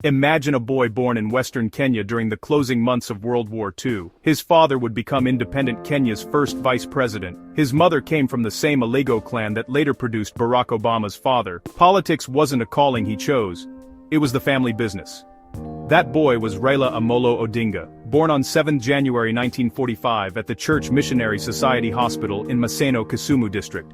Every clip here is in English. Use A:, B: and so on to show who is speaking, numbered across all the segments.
A: Imagine a boy born in western Kenya during the closing months of World War II. His father would become independent Kenya's first vice president. His mother came from the same Alego clan that later produced Barack Obama's father. Politics wasn't a calling he chose. It was the family business. That boy was Raila Odinga, born on 7 January 1945 at the Church Missionary Society Hospital in Maseno, Kisumu district.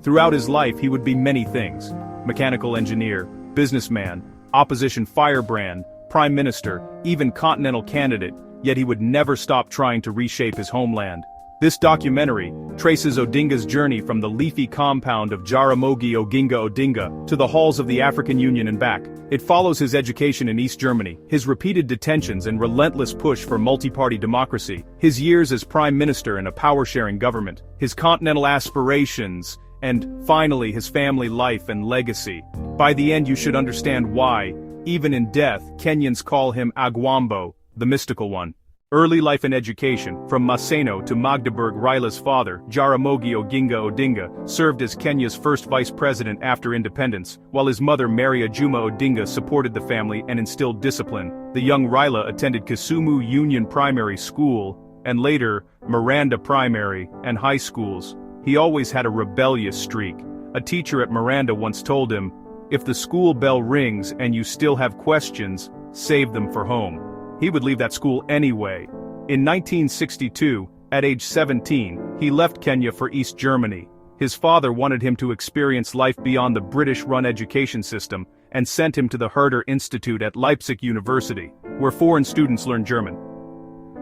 A: Throughout his life he would be many things: mechanical engineer, businessman, opposition firebrand, prime minister, even continental candidate, yet he would never stop trying to reshape his homeland. This documentary traces Odinga's journey from the leafy compound of Jaramogi Oginga Odinga to the halls of the African Union and back. It follows his education in East Germany, his repeated detentions and relentless push for multi-party democracy, his years as prime minister in a power-sharing government, his continental aspirations, and, finally, his family life and legacy. By the end you should understand why, even in death, Kenyans call him Agwambo, the mystical one. Early life and education, from Maseno to Magdeburg. Raila's father, Jaramogi Oginga Odinga, served as Kenya's first vice president after independence, while his mother Mary Ajuma Odinga supported the family and instilled discipline. The young Raila attended Kisumu Union Primary School, and later, Miranda Primary and high schools. He always had a rebellious streak. A teacher at Miranda once told him, "If the school bell rings and you still have questions, save them for home." He would leave that school anyway. In 1962, at age 17, he left Kenya for East Germany. His father wanted him to experience life beyond the British-run education system and sent him to the Herder Institute at Leipzig University, where foreign students learn German.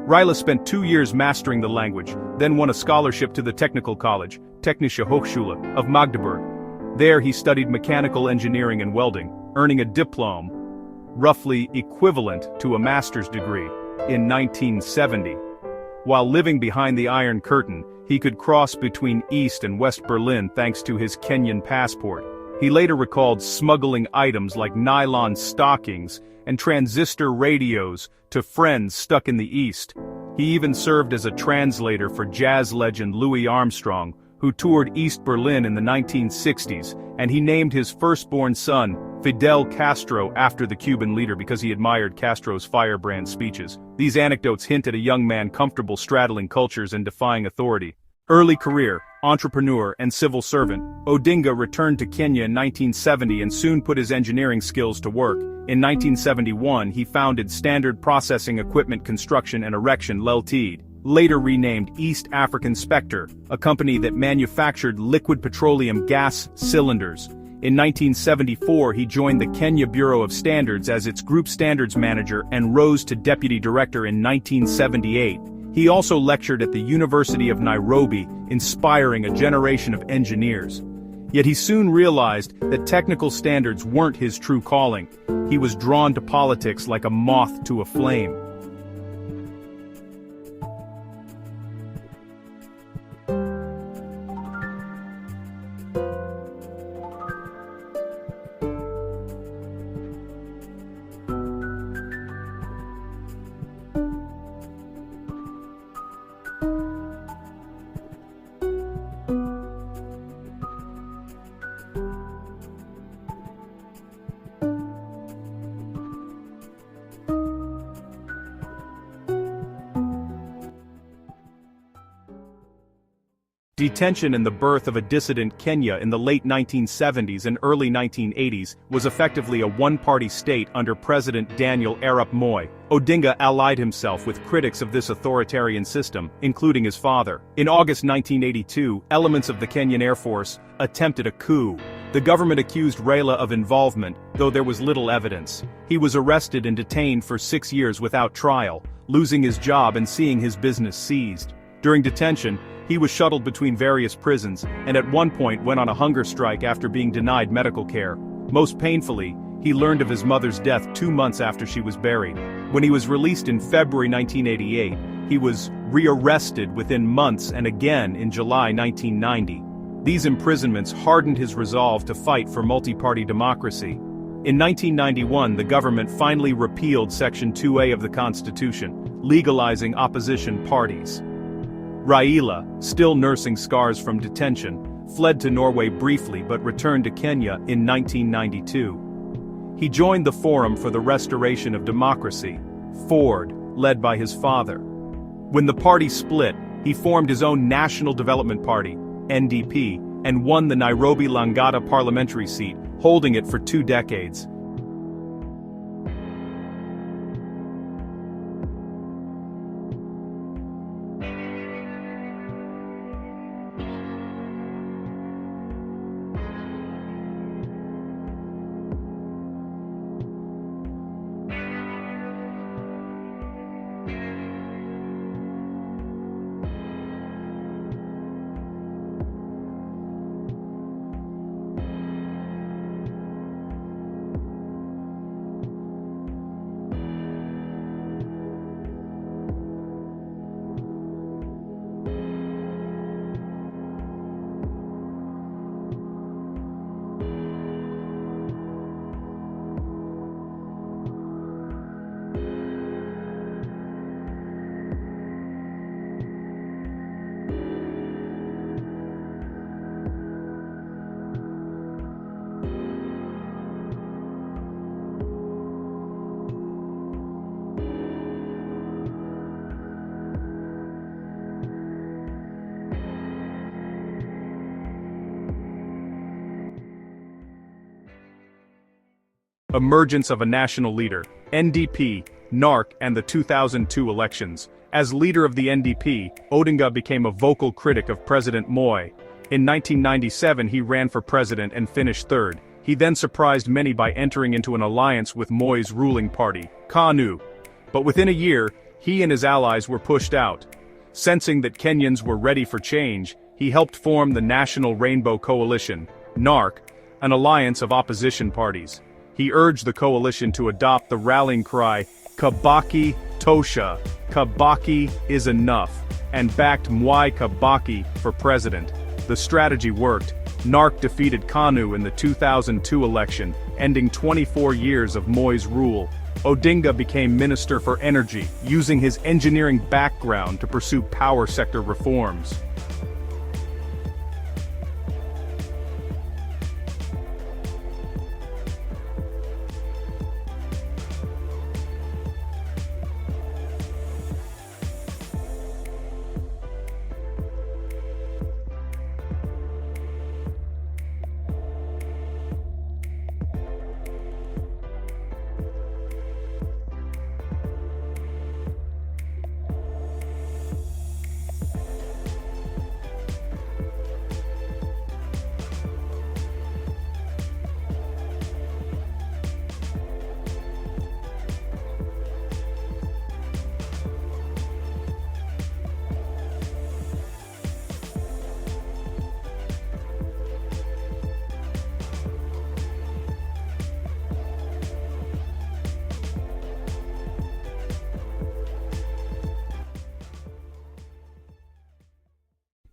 A: Raila spent 2 years mastering the language, then won a scholarship to the Technical College, Technische Hochschule, of Magdeburg. There he studied mechanical engineering and welding, earning a diploma, roughly equivalent to a master's degree, in 1970. While living behind the Iron Curtain, he could cross between East and West Berlin thanks to his Kenyan passport. He later recalled smuggling items like nylon stockings and transistor radios to friends stuck in the East. He even served as a translator for jazz legend Louis Armstrong, who toured East Berlin in the 1960s, and he named his firstborn son, Fidel Castro, after the Cuban leader because he admired Castro's firebrand speeches. These anecdotes hint at a young man comfortable straddling cultures and defying authority. Early career, entrepreneur and civil servant, Odinga returned to Kenya in 1970 and soon put his engineering skills to work. In 1971 he founded Standard Processing Equipment Construction and Erection Ltd., later renamed East African Spectre, a company that manufactured liquid petroleum gas cylinders. In 1974 he joined the Kenya Bureau of Standards as its group standards manager and rose to deputy director in 1978. He also lectured at the University of Nairobi, inspiring a generation of engineers. Yet he soon realized that technical standards weren't his true calling. He was drawn to politics like a moth to a flame. Detention and the birth of a dissident Kenya in the late 1970s and early 1980s was effectively a one-party state under President Daniel Arap Moi. Odinga allied himself with critics of this authoritarian system, including his father. In August 1982, elements of the Kenyan Air Force attempted a coup. The government accused Raila of involvement, though there was little evidence. He was arrested and detained for 6 years without trial, losing his job and seeing his business seized. During detention, he was shuttled between various prisons, and at one point went on a hunger strike after being denied medical care. Most painfully, he learned of his mother's death 2 months after she was buried. When he was released in February 1988, he was rearrested within months and again in July 1990. These imprisonments hardened his resolve to fight for multi-party democracy. In 1991, the government finally repealed Section 2A of the Constitution, legalizing opposition parties. Raila, still nursing scars from detention, fled to Norway briefly but returned to Kenya in 1992. He joined the Forum for the Restoration of Democracy, FORD, led by his father. When the party split, he formed his own National Development Party, NDP, and won the Nairobi Langata parliamentary seat, holding it for 2 decades. Emergence of a national leader, NDP, NARC, and the 2002 elections. As leader of the NDP, Odinga became a vocal critic of President Moi. In 1997 he ran for president and finished third. He then surprised many by entering into an alliance with Moi's ruling party, KANU. But within a year, he and his allies were pushed out. Sensing that Kenyans were ready for change, he helped form the National Rainbow Coalition, NARC, an alliance of opposition parties. He urged the coalition to adopt the rallying cry, Kibaki Tosha, Kibaki is enough, and backed Mwai Kibaki for president. The strategy worked. NARC defeated KANU in the 2002 election, ending 24 years of Moi's rule. Odinga became Minister for Energy, using his engineering background to pursue power sector reforms.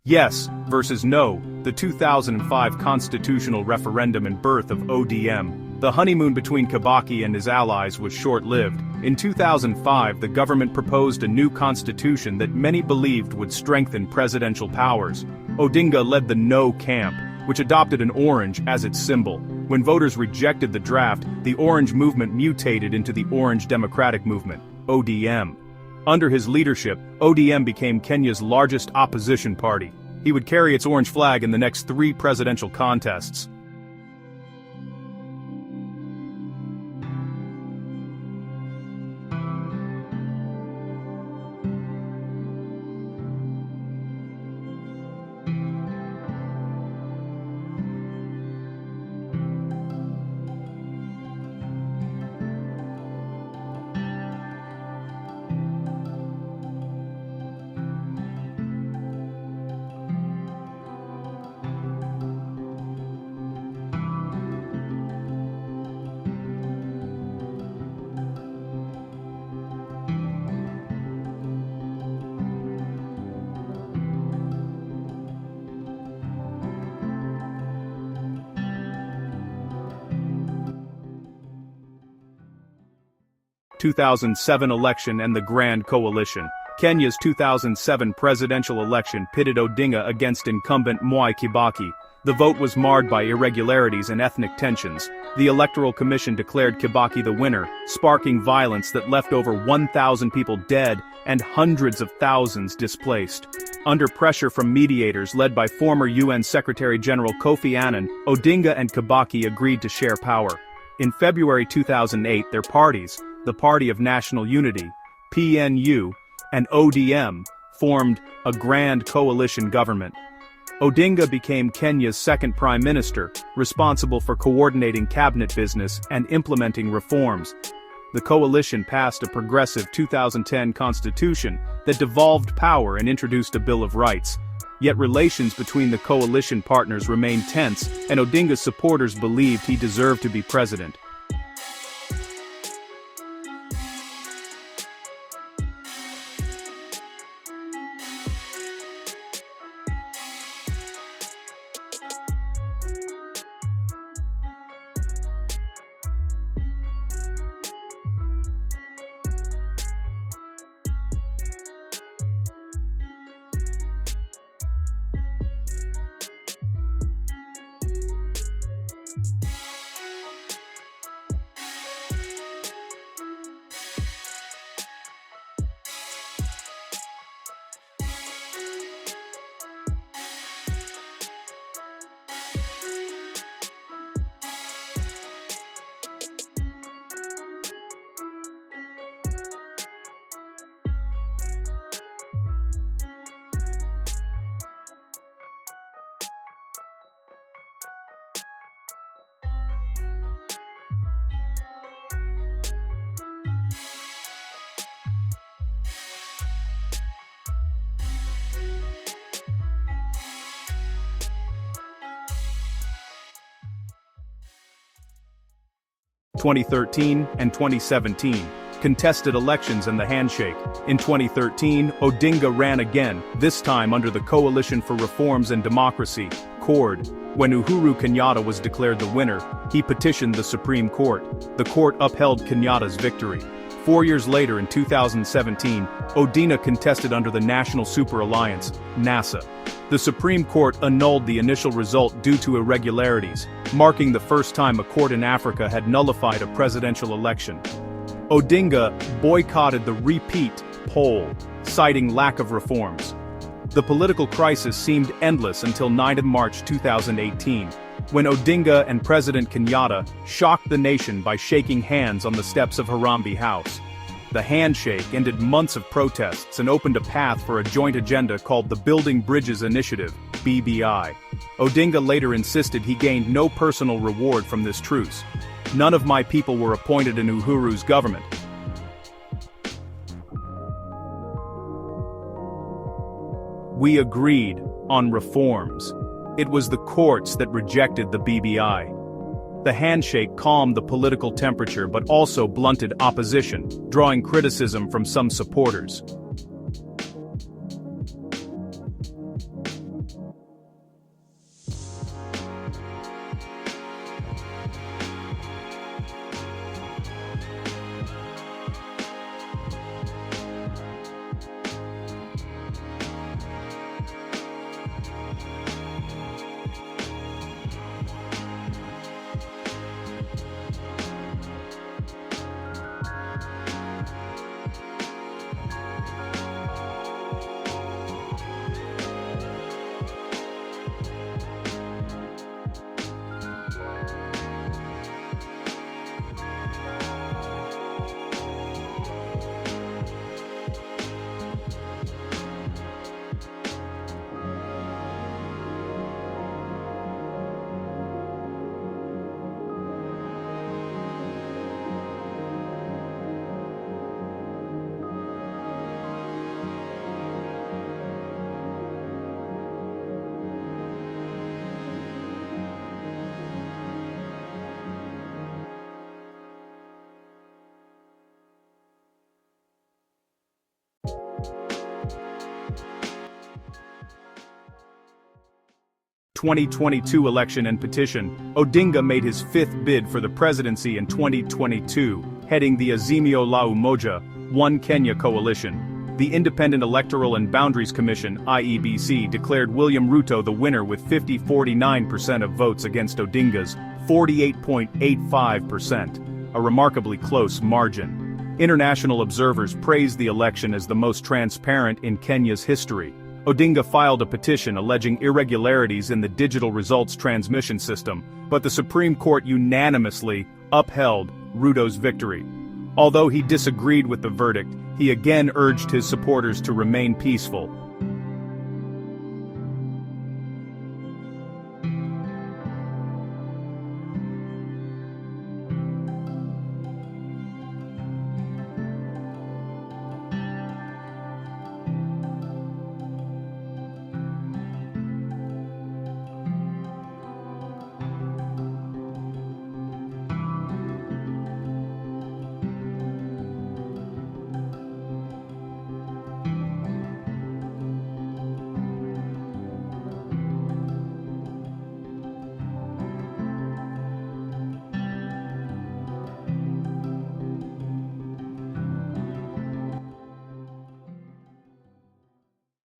A: Yes versus no, the 2005 constitutional referendum and birth of ODM. The honeymoon between Kibaki and his allies was short-lived. In 2005, the government proposed a new constitution that many believed would strengthen presidential powers. Odinga led the no camp, which adopted an orange as its symbol. When voters rejected the draft, the Orange Movement mutated into the Orange Democratic Movement, ODM. Under his leadership, ODM became Kenya's largest opposition party. He would carry its orange flag in the next 3 presidential contests. (2007) election and the Grand Coalition. Kenya's 2007 presidential election pitted Odinga against incumbent Mwai Kibaki. The vote was marred by irregularities and ethnic tensions. The Electoral Commission declared Kibaki the winner, sparking violence that left over 1,000 people dead and hundreds of thousands displaced. Under pressure from mediators led by former UN Secretary-General Kofi Annan, Odinga and Kibaki agreed to share power. In February 2008, their parties, the Party of National Unity, PNU, and ODM, formed a grand coalition government. Odinga became Kenya's second prime minister, responsible for coordinating cabinet business and implementing reforms. The coalition passed a progressive 2010 constitution that devolved power and introduced a Bill of Rights. Yet relations between the coalition partners remained tense, and Odinga's supporters believed he deserved to be president. In 2013 and 2017, contested elections and the handshake. In 2013, Odinga ran again, this time under the Coalition for Reforms and Democracy, CORD. When Uhuru Kenyatta was declared the winner, he petitioned the Supreme Court. The court upheld Kenyatta's victory. 4 years later, in 2017, Odinga contested under the National Super Alliance, NASA. The Supreme Court annulled the initial result due to irregularities, marking the first time a court in Africa had nullified a presidential election. Odinga boycotted the repeat poll, citing lack of reforms. The political crisis seemed endless until 9 March 2018, when Odinga and President Kenyatta shocked the nation by shaking hands on the steps of Harambee House. The handshake ended months of protests and opened a path for a joint agenda called the Building Bridges Initiative, BBI. Odinga later insisted he gained no personal reward from this truce. None of my people were appointed in Uhuru's government. We agreed on reforms. It was the courts that rejected the BBI. The handshake calmed the political temperature but also blunted opposition, drawing criticism from some supporters. In the 2022 election and petition, Odinga made his fifth bid for the presidency in 2022, heading the Azimio la Umoja, One Kenya coalition. The Independent Electoral and Boundaries Commission (IEBC) declared William Ruto the winner with 49% of votes against Odinga's 48.85%, a remarkably close margin. International observers praised the election as the most transparent in Kenya's history. Odinga filed a petition alleging irregularities in the digital results transmission system, but the Supreme Court unanimously upheld Ruto's victory. Although he disagreed with the verdict, he again urged his supporters to remain peaceful.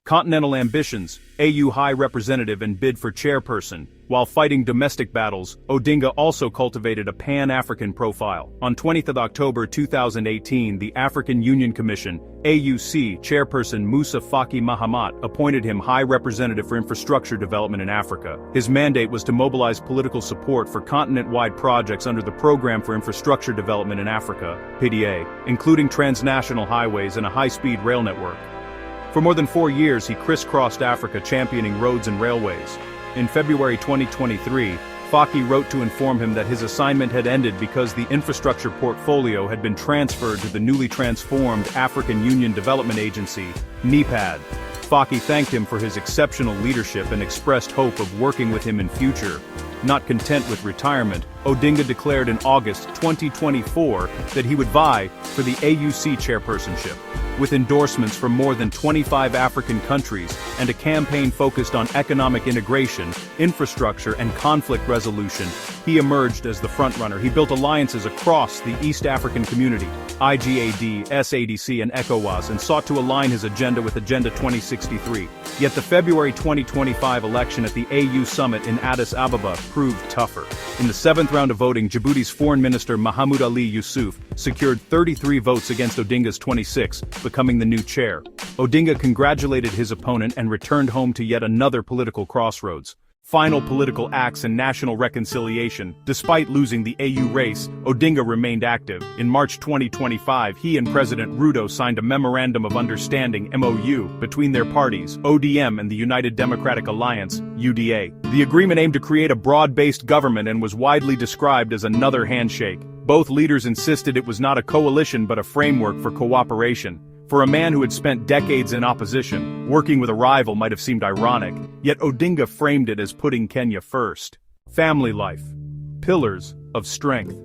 A: Continental ambitions, AU High Representative and bid for chairperson. While fighting domestic battles, Odinga also cultivated a pan-African profile. On 20 October 2018, the African Union Commission, AUC, chairperson Musa Faki Mahamat appointed him High Representative for Infrastructure Development in Africa. His mandate was to mobilize political support for continent-wide projects under the Programme for Infrastructure Development in Africa, PDA, including transnational highways and a high-speed rail network. For more than 4 years, he crisscrossed Africa championing roads and railways. In February 2023, Faki wrote to inform him that his assignment had ended because the infrastructure portfolio had been transferred to the newly transformed African Union Development Agency, NEPAD. Faki thanked him for his exceptional leadership and expressed hope of working with him in future. Not content with retirement, Odinga declared in August 2024 that he would vie for the AUC chairpersonship. With endorsements from more than 25 African countries and a campaign focused on economic integration, infrastructure, and conflict resolution, he emerged as the frontrunner. He built alliances across the East African Community, IGAD, SADC, and ECOWAS, and sought to align his agenda with Agenda 2063. Yet the February 2025 election at the AU Summit in Addis Ababa proved tougher. In the 7th round of voting, Djibouti's Foreign Minister Mahamoud Ali Yusuf secured 33 votes against Odinga's 26, becoming the new chair. Odinga congratulated his opponent and returned home to yet another political crossroads. Final political acts and national reconciliation. Despite losing the AU race, Odinga remained active. In March 2025, he and President Ruto signed a Memorandum of Understanding (MOU) between their parties, ODM and the United Democratic Alliance, UDA. The agreement aimed to create a broad-based government and was widely described as another handshake. Both leaders insisted it was not a coalition but a framework for cooperation. For a man who had spent decades in opposition, working with a rival might have seemed ironic, yet Odinga framed it as putting Kenya first. Family life. Pillars of strength.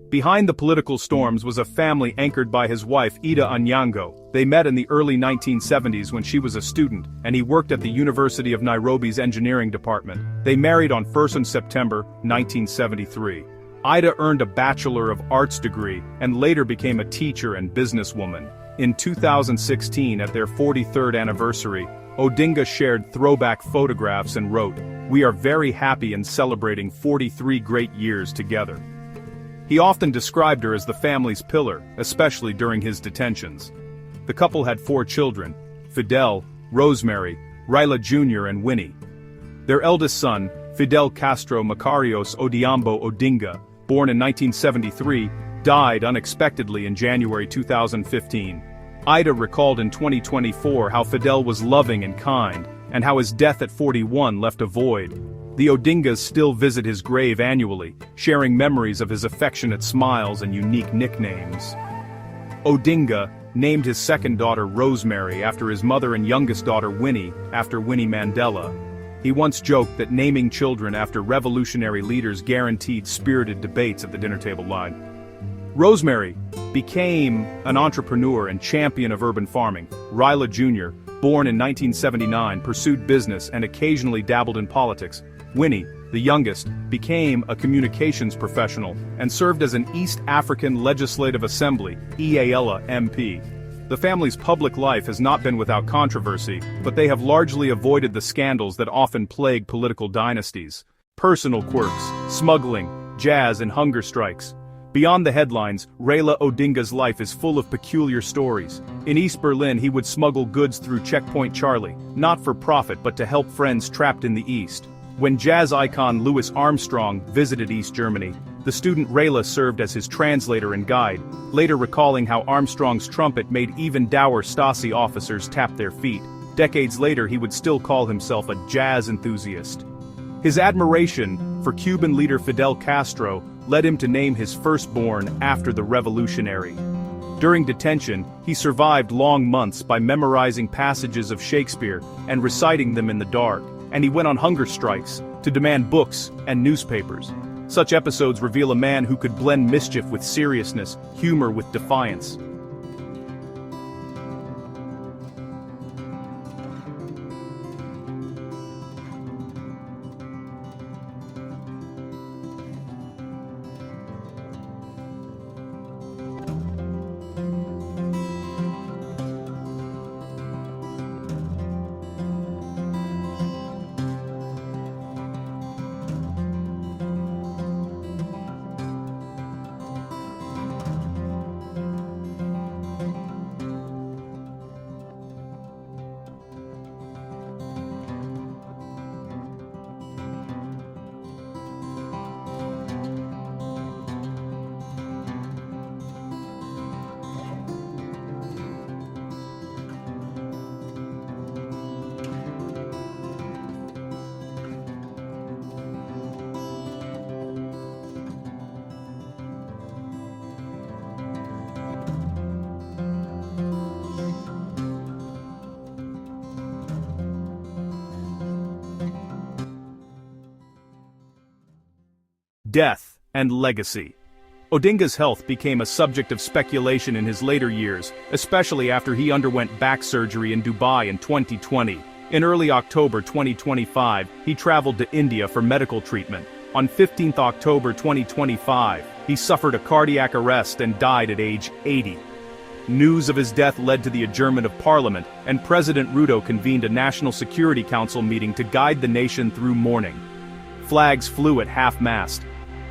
A: Behind the political storms was a family anchored by his wife Ida Anyango. They met in the early 1970s when she was a student, and he worked at the University of Nairobi's engineering department. They married on 1 September 1973. Ida earned a Bachelor of Arts degree and later became a teacher and businesswoman. In 2016, at their 43rd anniversary, Odinga shared throwback photographs and wrote, "We are very happy in celebrating 43 great years together." He often described her as the family's pillar, especially during his detentions. The couple had 4 children: Fidel, Rosemary, Raila Jr. and Winnie. Their eldest son, Fidel Castro Macarios Odhiambo Odinga, born in 1973, died unexpectedly in January 2015. Ida recalled in 2024 how Fidel was loving and kind, and how his death at 41 left a void. The Odingas still visit his grave annually, sharing memories of his affectionate smiles and unique nicknames. Odinga named his second daughter Rosemary after his mother and youngest daughter Winnie after Winnie Mandela. He once joked that naming children after revolutionary leaders guaranteed spirited debates at the dinner table line. Rosemary became an entrepreneur and champion of urban farming. Raila Jr., born in 1979, pursued business and occasionally dabbled in politics. Winnie, the youngest, became a communications professional and served as an East African Legislative Assembly (EALA) MP. The family's public life has not been without controversy, but they have largely avoided the scandals that often plague political dynasties. Personal quirks, smuggling, jazz and hunger strikes. Beyond the headlines, Raila Odinga's life is full of peculiar stories. In East Berlin he would smuggle goods through Checkpoint Charlie, not for profit but to help friends trapped in the East. When jazz icon Louis Armstrong visited East Germany, the student Raila served as his translator and guide, later recalling how Armstrong's trumpet made even dour Stasi officers tap their feet. Decades later he would still call himself a jazz enthusiast. His admiration for Cuban leader Fidel Castro led him to name his firstborn after the revolutionary. During detention, he survived long months by memorizing passages of Shakespeare and reciting them in the dark, and he went on hunger strikes to demand books and newspapers. Such episodes reveal a man who could blend mischief with seriousness, humor with defiance. Death and legacy. Odinga's health became a subject of speculation in his later years, especially after he underwent back surgery in Dubai in 2020. In early October 2025, he traveled to India for medical treatment. On 15 October 2025, he suffered a cardiac arrest and died at age 80. News of his death led to the adjournment of Parliament, and President Ruto convened a National Security Council meeting to guide the nation through mourning. Flags flew at half-mast.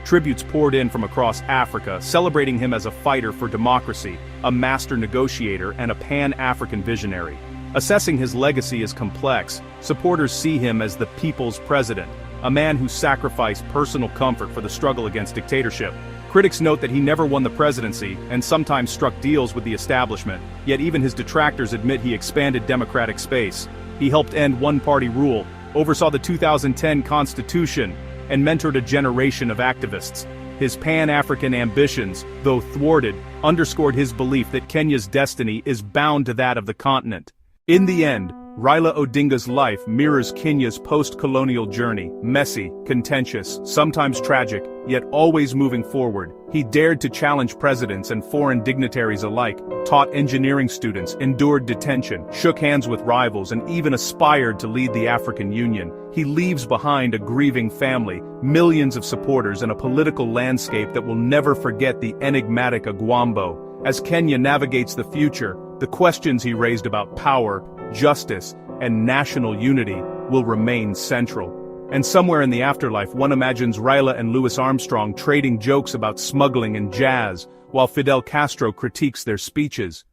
A: Tributes poured in from across Africa, celebrating him as a fighter for democracy, a master negotiator, and a pan-African visionary. Assessing his legacy is complex. Supporters see him as the people's president, a man who sacrificed personal comfort for the struggle against dictatorship. Critics note that he never won the presidency, and sometimes struck deals with the establishment, yet even his detractors admit he expanded democratic space. He helped end one-party rule, oversaw the 2010 Constitution, and mentored a generation of activists. His pan-African ambitions, though thwarted, underscored his belief that Kenya's destiny is bound to that of the continent. In the end, Raila Odinga's life mirrors Kenya's post-colonial journey, messy, contentious, sometimes tragic, yet always moving forward. He dared to challenge presidents and foreign dignitaries alike, taught engineering students, endured detention, shook hands with rivals, and even aspired to lead the African Union. He leaves behind a grieving family, millions of supporters, and a political landscape that will never forget the enigmatic Agwambo. As Kenya navigates the future, the questions he raised about power, justice, and national unity will remain central. And somewhere in the afterlife one imagines Raila and Louis Armstrong trading jokes about smuggling and jazz, while Fidel Castro critiques their speeches.